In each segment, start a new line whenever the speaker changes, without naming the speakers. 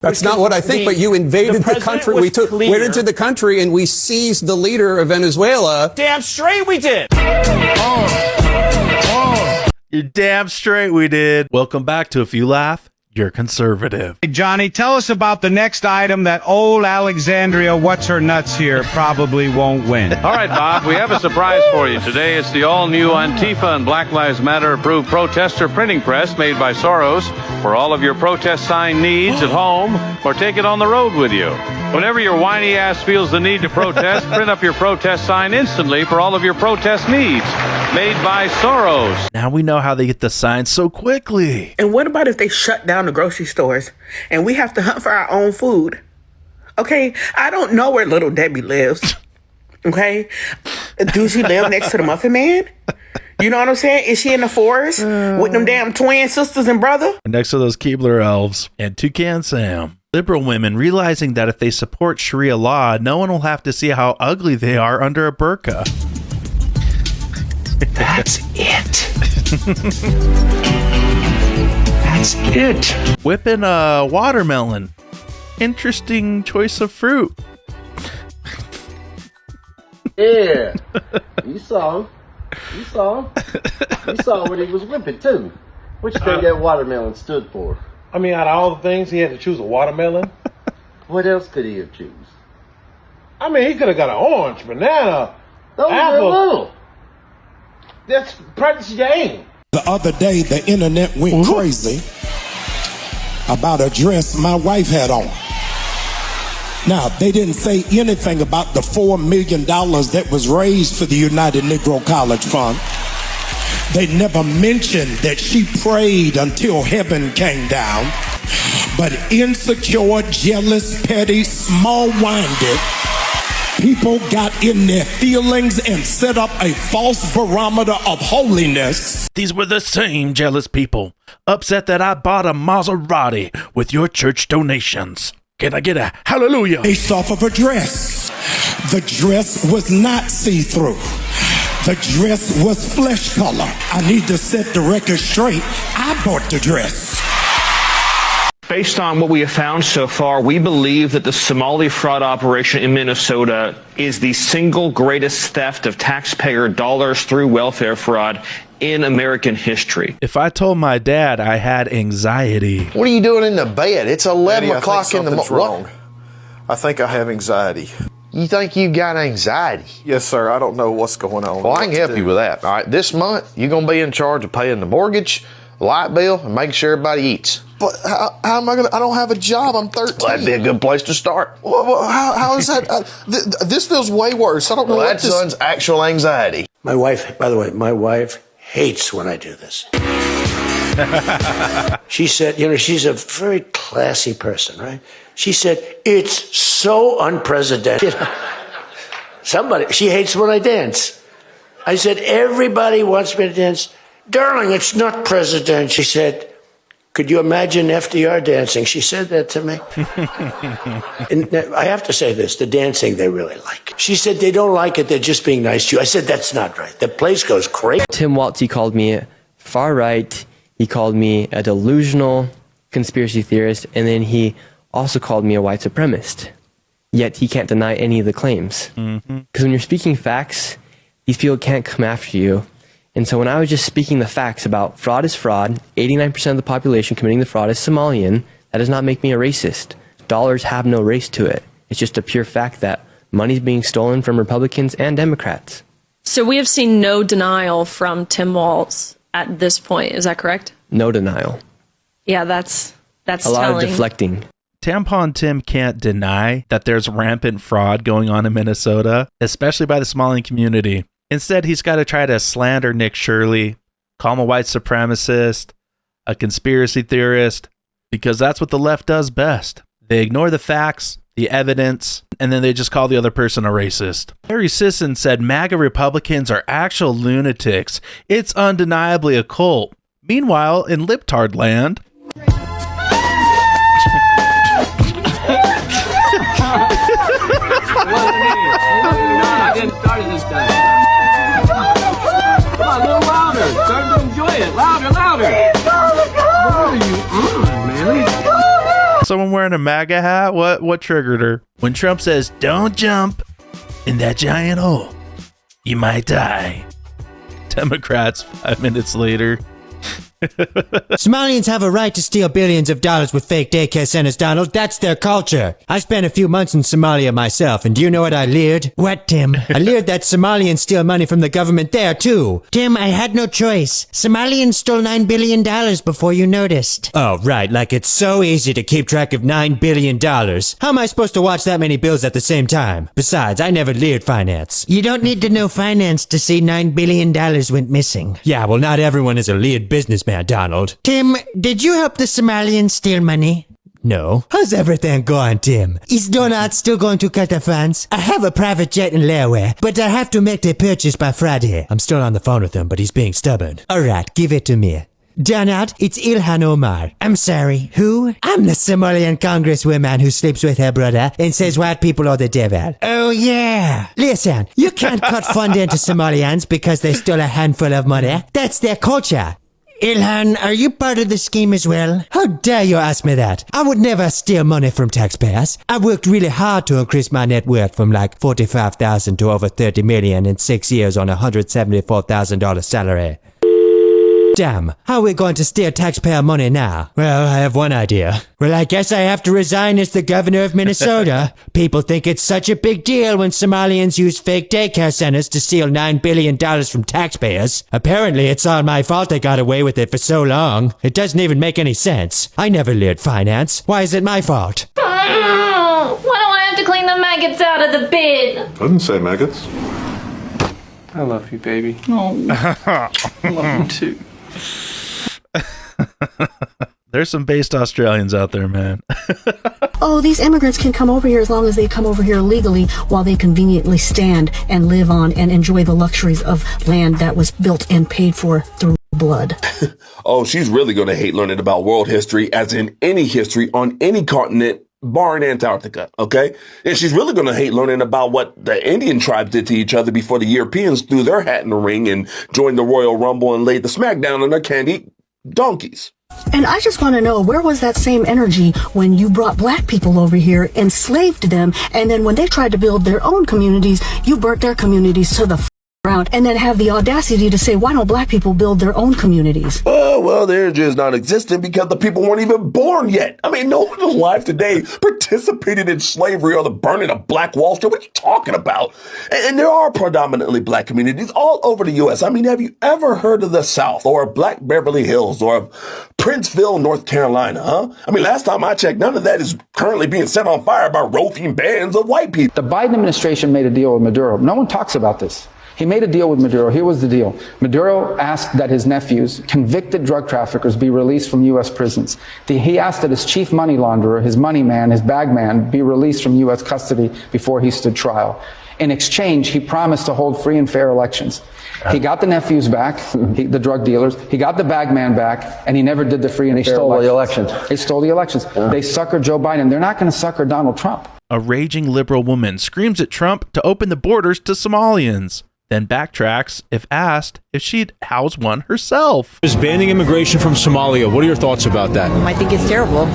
That's not what I think, but you invaded the country. We went into the country and we seized the leader of Venezuela.
Damn straight we did.
You're damn straight we did. Welcome back to If You Laugh, You're Conservative.
Hey, Johnny, tell us about the next item that old Alexandria What's-Her-Nuts here probably won't win.
All right, Bob, we have a surprise for you. Today it's the all-new Antifa and Black Lives Matter approved protester printing press made by Soros for all of your protest sign needs at home or take it on the road with you. Whenever your whiny ass feels the need to protest, print up your protest sign instantly for all of your protest needs. Made by Soros.
Now we know how they get the signs so quickly.
And what about if they shut down the grocery stores and we have to hunt for our own food? Okay, I don't know where Little Debbie lives. Okay, do she live next to the Muffin Man? You know what I'm saying? Is she in the forest with them damn twin sisters and brother?
Next to those Keebler elves and Toucan Sam. Liberal women realizing that if they support Sharia law, no one will have to see how ugly they are under a burqa.
That's it. That's it.
Whipping a watermelon. Interesting choice of fruit.
Yeah. You saw him. You saw him. You saw what he was whipping, too. What you think that watermelon stood for?
I mean, out of all the things, he had to choose a watermelon.
What else could he have choose?
I mean, he could have got an orange, banana,
Those
apple.
are little.
That's practice your aim.
The other day, the internet went crazy about a dress my wife had on. Now, they didn't say anything about the $4 million that was raised for the United Negro College Fund. They never mentioned that she prayed until heaven came down. But insecure, jealous, petty, small-minded people got in their feelings and set up a false barometer of holiness.
These were the same jealous people, upset that I bought a Maserati with your church donations. Can I get a hallelujah?
Based off of a dress. The dress was not see-through. The dress was flesh color. I need to set the record straight. I bought the dress.
Based on what we have found so far, we believe that the Somali fraud operation in Minnesota is the single greatest theft of taxpayer dollars through welfare fraud in American history.
If I told my dad I had anxiety.
What are you doing in the bed? It's 11 o'clock in the morning.
Wrong. I think I have anxiety.
You think you got anxiety?
Yes, sir. I don't know what's going on.
Well, I can help you with that. All right, this month, you're going to be in charge of paying the mortgage, the light bill, and making sure everybody eats.
But how am I going to? I don't have a job. I'm 13.
Well, that'd be a good place to start.
Well, how is that? This feels way worse. I don't know what
this... That's son's actual anxiety.
My wife, by the way, my wife hates when I do this. She said, you know, she's a very classy person, right? She said, it's so unprecedented. She hates when I dance. I said, everybody wants me to dance. Darling, it's not presidential. She said, could you imagine FDR dancing? She said that to me. And I have to say this, the dancing they really like. She said they don't like it, they're just being nice to you. I said, that's not right. The place goes crazy.
Tim Waltz, he called me far right. He called me a delusional conspiracy theorist. And then he also called me a white supremacist. Yet he can't deny any of the claims. Because when you're speaking facts, these people can't come after you. And so when I was just speaking the facts about fraud is fraud, 89% of the population committing the fraud is Somalian, that does not make me a racist. Dollars have no race to it. It's just a pure fact that money's being stolen from Republicans and Democrats.
So we have seen no denial from Tim Walz at this point. Is that correct?
No denial.
Yeah, that's
a lot of deflecting.
Tampon Tim can't deny that there's rampant fraud going on in Minnesota, especially by the Somalian community. Instead, he's got to try to slander Nick Shirley, call him a white supremacist, a conspiracy theorist, because that's what the left does best. They ignore the facts, the evidence, and then they just call the other person a racist. Harry Sisson said MAGA Republicans are actual lunatics. It's undeniably a cult. Meanwhile, in libtard land...
I didn't start this time. Come on, a little louder. Start to enjoy it. Louder, louder. What are you on, man?
someone wearing a MAGA hat? What triggered her? When Trump says, "Don't jump in that giant hole, you might die." Democrats 5 minutes later.
Somalians have a right to steal billions of dollars with fake daycare centers, Donald. That's their culture. I spent a few months in Somalia myself, and do you know what I leered? What, Tim? I leered that Somalians steal money from the government there, too. Tim, I had no choice. Somalians stole $9 billion before you noticed. Oh, right, like it's so easy to keep track of $9 billion. How am I supposed to watch that many bills at the same time? Besides, I never leered finance. You don't need to know finance to see $9 billion went missing. Yeah, well, not everyone is a leered businessman, Donald. Tim, did you help the Somalians steal money? No. How's everything going, Tim? Is Donald still going to cut the funds? I have a private jet in layaway, but I have to make the purchase by Friday. I'm still on the phone with him, but he's being stubborn. Alright, give it to me. Donald, it's Ilhan Omar. I'm sorry, who? I'm the Somalian congresswoman who sleeps with her brother and says white people are the devil. Oh yeah. Listen, you can't cut funding to Somalians because they stole a handful of money. That's their culture. Ilhan, are you part of the scheme as well? How dare you ask me that? I would never steal money from taxpayers. I worked really hard to increase my net worth from like $45,000 to over $30 million in 6 years on a $174,000 salary. Damn, how are we going to steal taxpayer money now? Well, I have one idea. Well, I guess I have to resign as the governor of Minnesota. People think it's such a big deal when Somalians use fake daycare centers to steal $9 billion from taxpayers. Apparently, it's all my fault they got away with it for so long. It doesn't even make any sense. I never leered finance. Why is it my fault?
Why do I have to clean the maggots out of the bin?
I didn't say maggots.
I love you, baby.
Oh.
I love you too.
There's some based Australians out there, man.
Oh, these immigrants can come over here as long as they come over here legally while they conveniently stand and live on and enjoy the luxuries of land that was built and paid for through blood.
Oh, she's really going to hate learning about world history, as in any history on any continent, barring Antarctica, okay? And she's really going to hate learning about what the Indian tribes did to each other before the Europeans threw their hat in the ring and joined the Royal Rumble and laid the smackdown on their candy donkeys.
And I just want to know, where was that same energy when you brought black people over here, enslaved them, and then when they tried to build their own communities, you burnt their communities to the ground, and then have the audacity to say, why don't black people build their own communities?
Oh, well, they're just not existent because the people weren't even born yet. I mean, no one alive today participated in slavery or the burning of Black Wall Street. What are you talking about? And there are predominantly black communities all over the U.S. I mean, have you ever heard of the South or of Black Beverly Hills or of Princeville, North Carolina, huh? I mean, last time I checked, none of that is currently being set on fire by roving bands of white people.
The Biden administration made a deal with Maduro. No one talks about this. He made a deal with Maduro. Here was the deal. Maduro asked that his nephews, convicted drug traffickers, be released from U.S. prisons. He asked that his chief money launderer, his money man, his bag man, be released from U.S. custody before he stood trial. In exchange, he promised to hold free and fair elections. He got the nephews back, the drug dealers. He got the bag man back, and he never did the free and fair elections. They stole the elections. They suckered Joe Biden. They're not going to sucker Donald Trump.
A raging liberal woman screams at Trump to open the borders to Somalians. Then backtracks if asked if she'd house one herself.
Is banning immigration from Somalia. What are your thoughts about that?
I think it's terrible.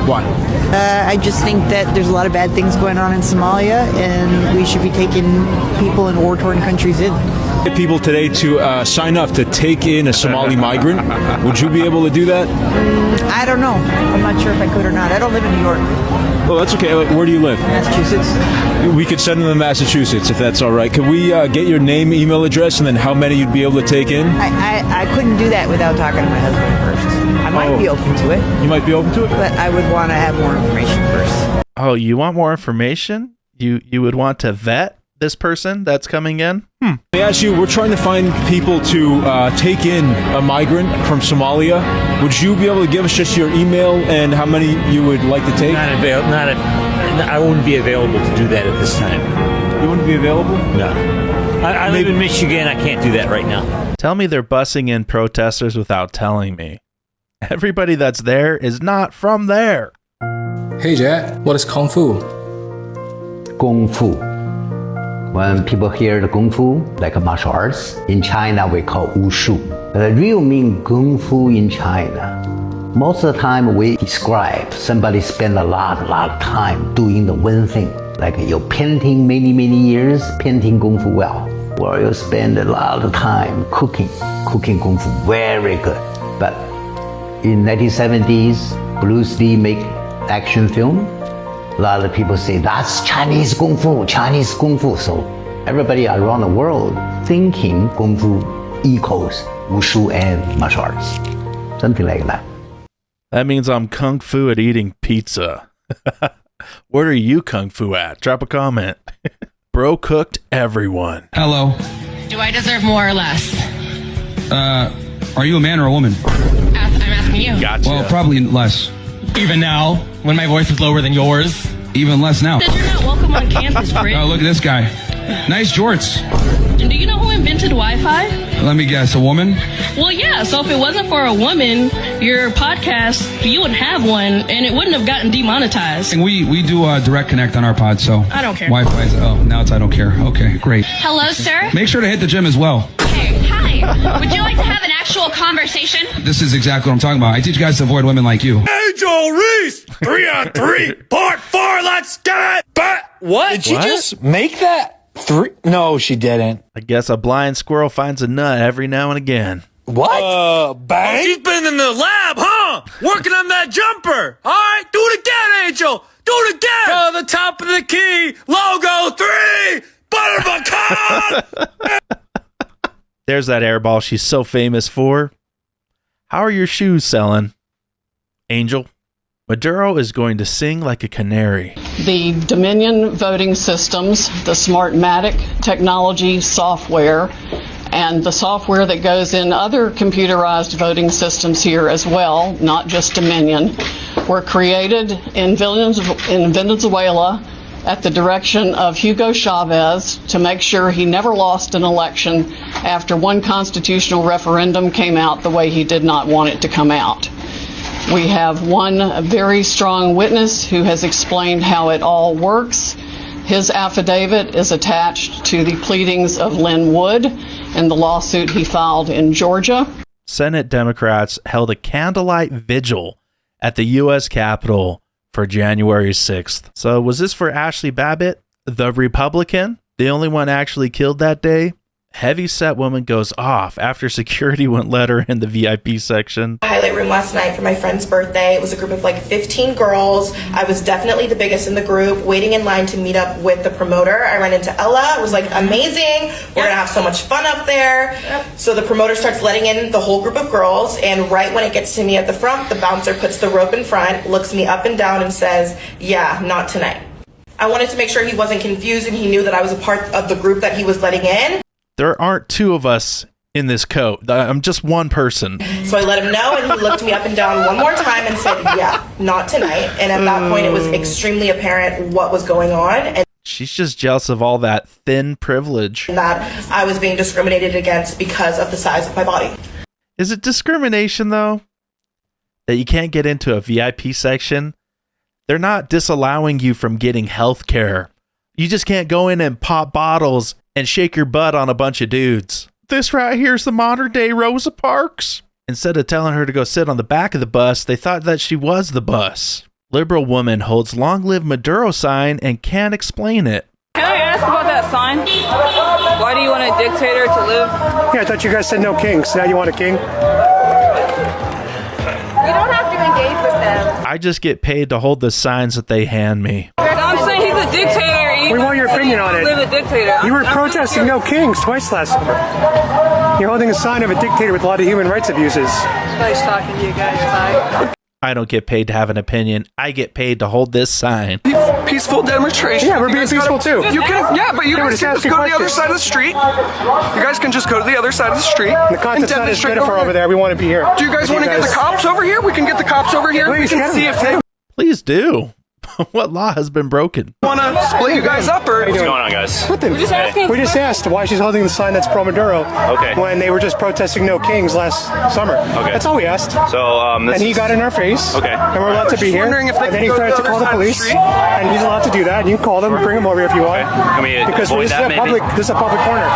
Why?
I just think that there's a lot of bad things going on in Somalia, and we should be taking people in war-torn countries in.
Get people today to sign up to take in a Somali migrant. Would you be able to do that?
I don't know. I'm not sure if I could or not. I don't live in New York.
Well, that's okay. Where do you live?
Massachusetts.
We could send them to Massachusetts if that's all right. Could we get your name, email address, and then how many you'd be able to take in?
I couldn't do that without talking to my husband first. I might be open to it.
You might be open to it?
But I would want to have more information first.
Oh, you want more information? You would want to vet this person that's coming in?
Let me ask you, we're trying to find people to take in a migrant from Somalia. Would you be able to give us just your email and how many you would like to take?
I wouldn't be available to do that at this time.
You wouldn't be available?
No. I live in Michigan. I can't do that right now.
Tell me they're bussing in protesters without telling me. Everybody that's there is not from there.
Hey Jack, what is Kung Fu?
Kung Fu. When people hear the Kung Fu, like martial arts, in China we call Wushu. The real meaning Kung Fu in China Most of the time we describe somebody spend a lot of time doing the one thing. Like you're painting many years, painting Kung Fu well. Or you spend a lot of time cooking Kung Fu very good. But in 1970s, Bruce Lee make action film. A lot of people say that's Chinese Kung Fu. So everybody around the world thinking Kung Fu equals Wushu and martial arts. Something like that.
That means I'm Kung Fu at eating pizza. Where are you Kung Fu at? Drop a comment. Bro cooked everyone.
Hello.
Do I deserve more or less?
Are you a man or a woman?
I'm asking you.
Gotcha.
Well, probably less.
Even now, when my voice is lower than yours?
Even less now.
Then you're not welcome on campus, Chris.
Oh, look at this guy. Nice jorts.
And do you know who invented Wi-Fi?
Let me guess, a woman?
Well, yeah, so if it wasn't for a woman, your podcast, you wouldn't have one, and it wouldn't have gotten demonetized.
We do direct connect on our pod, so.
I don't care.
Wi-Fi is, oh, now it's I don't care. Okay, great.
Hello, sir?
Make sure to hit the gym as well.
Hey, hi. Would you like to have an actual conversation?
This is exactly what I'm talking about. I teach guys to avoid women like you.
Angel Reese, 3-on-3, part 4, let's get it. But what? Did she just make that? No, she didn't.
I guess a blind squirrel finds a nut every now and again.
What? Bang? Oh, she's been in the lab, huh? Working on that jumper. All right, do it again, Angel. Do it again. Oh, the top of the key. Logo 3. Butterpecan.
There's that airball she's so famous for. How are your shoes selling, Angel? Maduro is going to sing like a canary.
The Dominion voting systems, the Smartmatic technology software, and the software that goes in other computerized voting systems here as well, not just Dominion, were created in Venezuela at the direction of Hugo Chavez to make sure he never lost an election after one constitutional referendum came out the way he did not want it to come out. We have one very strong witness who has explained how it all works. His affidavit is attached to the pleadings of Lynn Wood in the lawsuit he filed in Georgia.
Senate Democrats held a candlelight vigil at the U.S. Capitol for January 6th. So was this for Ashley Babbitt, the Republican, the only one actually killed that day? Heavy-set woman goes off after security wouldn't let her in the VIP section.
Highlight room last night for my friend's birthday. It was a group of like 15 girls. I was definitely the biggest in the group, waiting in line to meet up with the promoter. I ran into Ella. It was like amazing. We're gonna have so much fun up there. So the promoter starts letting in the whole group of girls, and right when it gets to me at the front, the bouncer puts the rope in front, looks me up and down and says, "Yeah, not tonight." I wanted to make sure he wasn't confused and he knew that I was a part of the group that he was letting in.
There aren't two of us in this coat. I'm just one person.
So I let him know, and he looked me up and down one more time and said, "Yeah, not tonight." And at that point, it was extremely apparent what was going on. And
she's just jealous of all that thin privilege.
That I was being discriminated against because of the size of my body.
Is it discrimination, though? That you can't get into a VIP section? They're not disallowing you from getting health care. You just can't go in and pop bottles and shake your butt on a bunch of dudes. This right here's the modern day Rosa Parks. Instead of telling her to go sit on the back of the bus, they thought that she was the bus. Liberal woman holds long live Maduro sign and can't explain it.
Can I ask about that sign? Why do you want a dictator to live?
Yeah, I thought you guys said no kings. Now you want a king?
You don't have to engage with them.
I just get paid to hold the signs that they hand me.
I'm saying he's a dictator.
We want your opinion on it.
Live a dictator.
You were protesting no kings twice last summer. You're holding a sign of a dictator with a lot of human rights abuses.
Nice talking to you guys. Bye.
I don't get paid to have an opinion. I get paid to hold this sign.
Peaceful demonstration.
Yeah, we're being peaceful too.
You can, yeah, but you guys can just go to the other side of the street. You guys can just go to the other side of the street.
The content's not as Jennifer over there. We want to be here.
Do you guys want to get the cops over here? We can get the cops over here.
Please,
we can see if they.
Please do. What law has been broken?
Want to split you guys up, or
what's
going
on,
guys?
We're just asking. We just asked why she's holding the sign that's pro-Maduro.
Okay.
When they were just protesting no kings last summer. Okay. That's all we asked.
So,
and he got in our face.
Okay.
And we're allowed to be here.
Wondering if they
and then he
can go
threatened
to
to
the
call the
other
police.
side of the street?
And he's allowed to do that. And you can call them, bring them over here if you want.
Can we
because
avoid
this
that,
is a public. This is a public corner.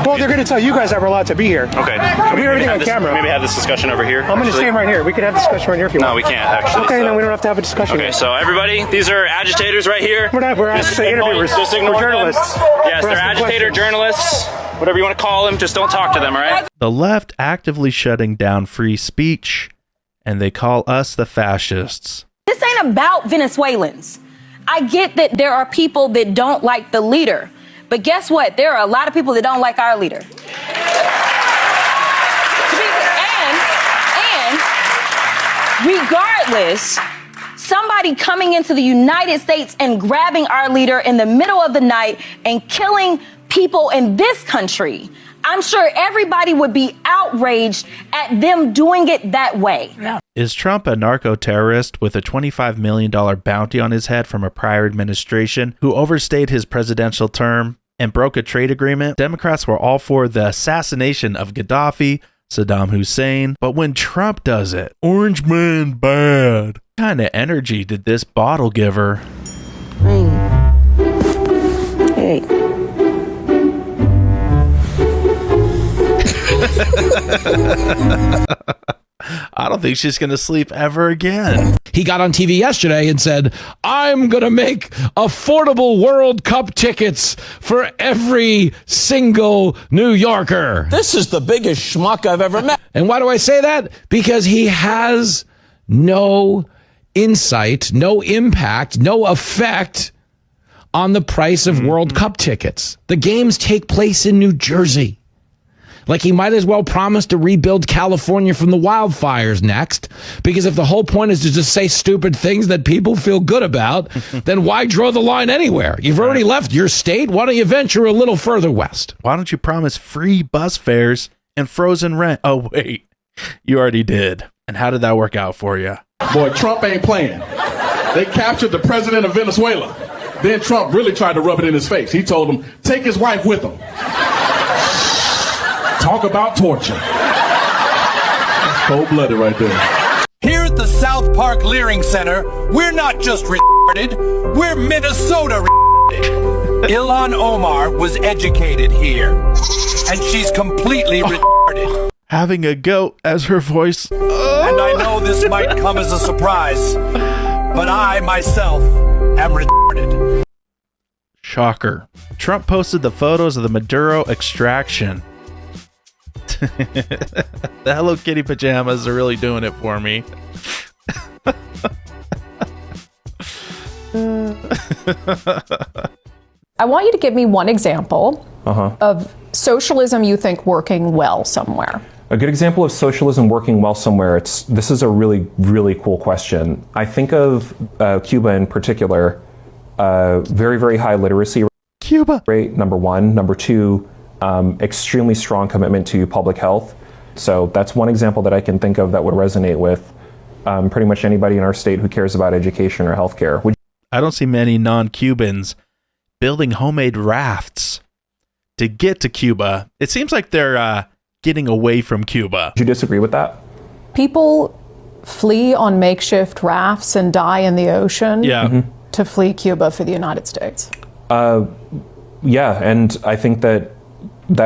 Well, they're going to tell you guys that we're allowed to be here.
Okay.
We do everything on camera.
Maybe have this discussion over here.
I'm going to stand right here. We can have a discussion right here if you want.
No, we can't actually.
Okay, then we don't have to have a discussion.
Okay, so everybody, these are agitators right here.
We're not. We're actually interviewers. We're journalists.
Yes, they're agitator journalists. Whatever you want to call them, just don't talk to them, all right?
The left actively shutting down free speech, and they call us the fascists.
This ain't about Venezuelans. I get that there are people that don't like the leader, but guess what? There are a lot of people that don't like our leader. And regardless, somebody coming into the United States and grabbing our leader in the middle of the night and killing people in this country, I'm sure everybody would be outraged at them doing it that way. Yeah.
Is Trump a narco-terrorist with a $25 million bounty on his head from a prior administration who overstayed his presidential term and broke a trade agreement? Democrats were all for the assassination of Gaddafi, Saddam Hussein, but when Trump does it, orange man bad. What kind of energy did this bottle give her?
Hey.
I don't think she's going to sleep ever again.
He got on TV yesterday and said, I'm going to make affordable World Cup tickets for every single New Yorker.
This is the biggest schmuck I've ever met.
And why do I say that? Because he has no insight, no impact, no effect on the price of World Cup tickets. The games take place in New Jersey. Like, he might as well promise to rebuild California from the wildfires next, because if the whole point is to just say stupid things that people feel good about, then why draw the line anywhere? You've already left your state. Why don't you venture a little further west?
Why don't you promise free bus fares and frozen rent? Oh, wait, you already did. And how did that work out for you?
Boy, Trump ain't playing. They captured the president of Venezuela. Then Trump really tried to rub it in his face. He told him, take his wife with him. Talk about torture. Cold-blooded right there.
Here at the South Park Leering Center, we're not just retarded, we're Minnesota retarded. Ilhan Omar was educated here, and she's completely retarded.
Having a goat as her voice.
And I know this might come as a surprise, but I myself am retarded.
Shocker. Trump posted the photos of the Maduro extraction. The Hello Kitty pajamas are really doing it for me.
I want you to give me one example of socialism you think working well somewhere.
A good example of socialism working well somewhere, this is a really, really cool question. I think of Cuba in particular, very, very high literacy rate, number one. Number two, extremely strong commitment to public health. So that's one example that I can think of that would resonate with pretty much anybody in our state who cares about education or healthcare.
I don't see many non-Cubans building homemade rafts to get to Cuba. It seems like they're getting away from Cuba.
Do you disagree with that?
People flee on makeshift rafts and die in the ocean to flee Cuba for the United States.
Yeah, and I think that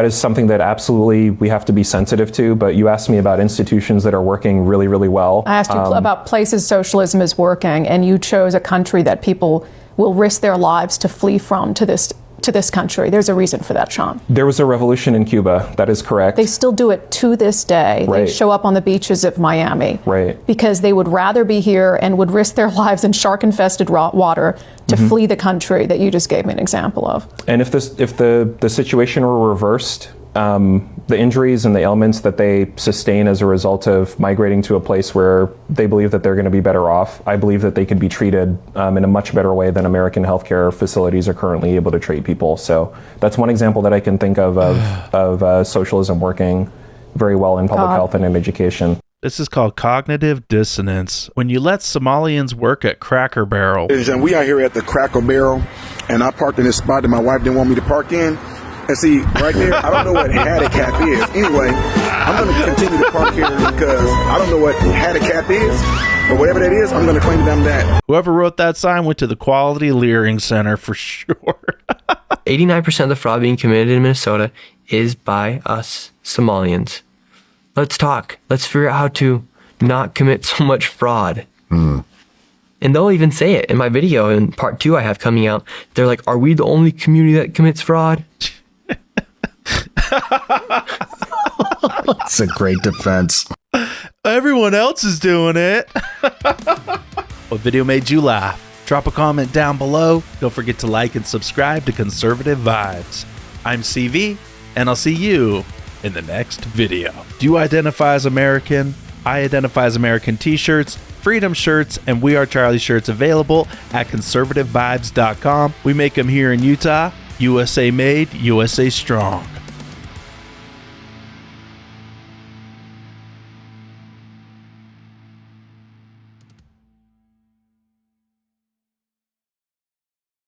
is something that absolutely we have to be sensitive to, but you asked me about institutions that are working really, really well.
I asked you about places socialism is working, and you chose a country that people will risk their lives to flee from to this country. There's a reason for that, Sean.
There was a revolution in Cuba, that is correct.
They still do it to this day.
Right.
They show up on the beaches of Miami.
Right.
Because they would rather be here and would risk their lives in shark-infested water to flee the country that you just gave me an example of.
And if the situation were reversed, the injuries and the ailments that they sustain as a result of migrating to a place where they believe that they're going to be better off, I believe that they could be treated in a much better way than American healthcare facilities are currently able to treat people. So that's one example that I can think of socialism working very well in public health and in education.
This is called cognitive dissonance. When you let Somalians work at Cracker Barrel.
And we are here at the Cracker Barrel, and I parked in this spot that my wife didn't want me to park in. And see, right there, I don't know what handicap is. Anyway, I'm going to continue to park here because I don't know what handicap is. But whatever that is, I'm going to claim to them that.
Whoever wrote that sign went to the Quality Leering Center for sure.
89% of the fraud being committed in Minnesota is by us Somalians. Let's talk. Let's figure out how to not commit so much fraud. And they'll even say it in my video in part 2 I have coming out. They're like, are we the only community that commits fraud?
It's a great defense.
Everyone else is doing it. What video made you laugh? Drop a comment down below. Don't forget to like and subscribe to Conservative Vibes. I'm CV, and I'll see you in the next video. Do you identify as American? I identify as American t-shirts, Freedom shirts, and We Are Charlie shirts available at conservativevibes.com. We make them here in Utah. USA made, USA strong.